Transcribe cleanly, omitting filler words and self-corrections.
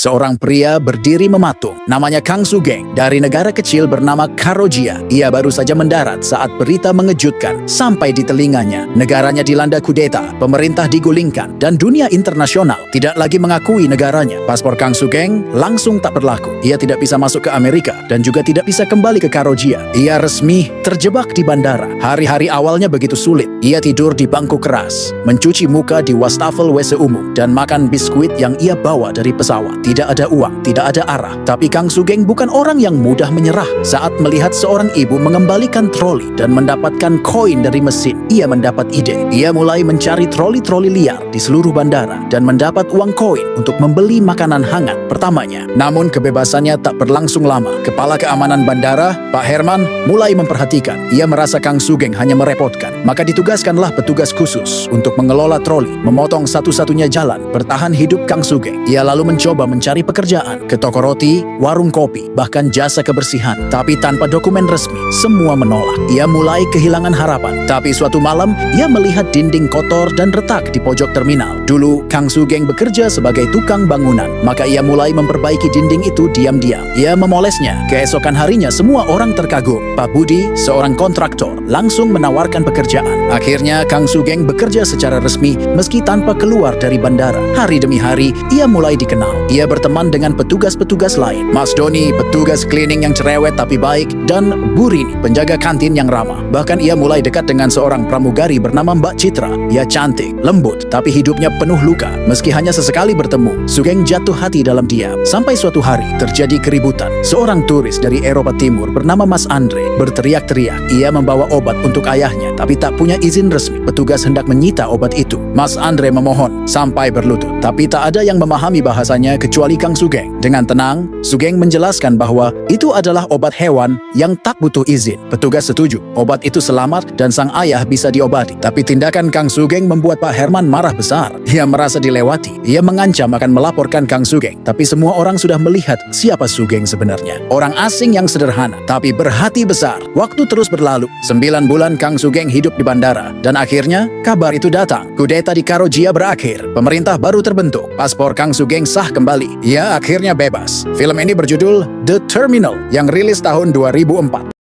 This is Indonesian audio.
seorang pria berdiri mematung. Namanya Kang Sugeng, dari negara kecil bernama Kamboja. Ia baru saja mendarat saat berita mengejutkan sampai di telinganya. Negaranya dilanda kudeta, pemerintah digulingkan, dan dunia internasional tidak lagi mengakui negaranya. Paspor Kang Sugeng langsung tak berlaku. Ia tidak bisa masuk ke Amerika dan juga tidak bisa kembali ke Kamboja. Ia resmi terjebak di bandara. Hari-hari awalnya begitu sulit. Ia tidur di bangku keras, mencuci muka di wastafel WC umum, dan makan biskuit yang ia bawa dari pesawat. Tidak ada uang, tidak ada arah. Tapi Kang Sugeng bukan orang yang mudah menyerah. Saat melihat seorang ibu mengembalikan troli dan mendapatkan koin dari mesin, ia mendapat ide. Ia mulai mencari troli-troli liar di seluruh bandara dan mendapat uang koin untuk membeli makanan hangat pertamanya. Namun kebebasannya tak berlangsung lama. Kepala keamanan bandara, Pak Herman, mulai memperhatikan. Ia merasa Kang Sugeng hanya merepotkan. Maka ditugaskanlah petugas khusus untuk mengelola troli, memotong satu-satunya jalan bertahan hidup Kang Sugeng. Ia lalu mencoba mencari pekerjaan ke toko roti, warung kopi, bahkan jasa kebersihan. Tapi tanpa dokumen resmi, semua menolak. Ia mulai kehilangan harapan. Tapi suatu malam, ia melihat dinding kotor dan retak di pojok terminal. Dulu, Kang Sugeng bekerja sebagai tukang bangunan. Maka ia mulai memperbaiki dinding itu diam-diam. Ia memolesnya. Keesokan harinya, semua orang terkagum. Pak Budi, seorang kontraktor, langsung menawarkan pekerjaan. Akhirnya, Kang Sugeng bekerja secara resmi meski tanpa keluar dari bandara. Hari demi hari, ia mulai dikenal. Ia berteman dengan petugas-petugas lain. Mas Doni, petugas cleaning yang cerewet tapi baik, dan Bu Rini, penjaga kantin yang ramah. Bahkan ia mulai dekat dengan seorang pramugari bernama Mbak Citra. Ia cantik, lembut, tapi hidupnya penuh luka. Meski hanya sesekali bertemu, Sugeng jatuh hati dalam diam. Sampai suatu hari, terjadi keributan. Seorang turis dari Eropa Timur bernama Mas Andre berteriak-teriak. Ia membawa obat untuk ayahnya, tapi tak punya izin resmi. Petugas hendak menyita obat itu. Mas Andre memohon sampai berlutut, tapi tak ada yang memahami bahasanya kecuali Kang Sugeng. Dengan tenang, Sugeng menjelaskan bahwa itu adalah obat hewan yang tak butuh izin. Petugas setuju, obat itu selamat dan sang ayah bisa diobati. Tapi tindakan Kang Sugeng membuat Pak Herman marah besar. Ia merasa dilewati. Ia mengancam akan melaporkan Kang Sugeng. Tapi semua orang sudah melihat siapa Sugeng sebenarnya. Orang asing yang sederhana, tapi berhati besar. Waktu terus berlalu. 9 bulan Kang Sugeng hidup di bandara. Dan akhirnya, kabar itu datang. Kudeta di Kamboja berakhir. Pemerintah baru terbentuk. Paspor Kang Sugeng sah kembali. Ia akhirnya bebas. Film ini berjudul The Terminal yang rilis tahun 2004.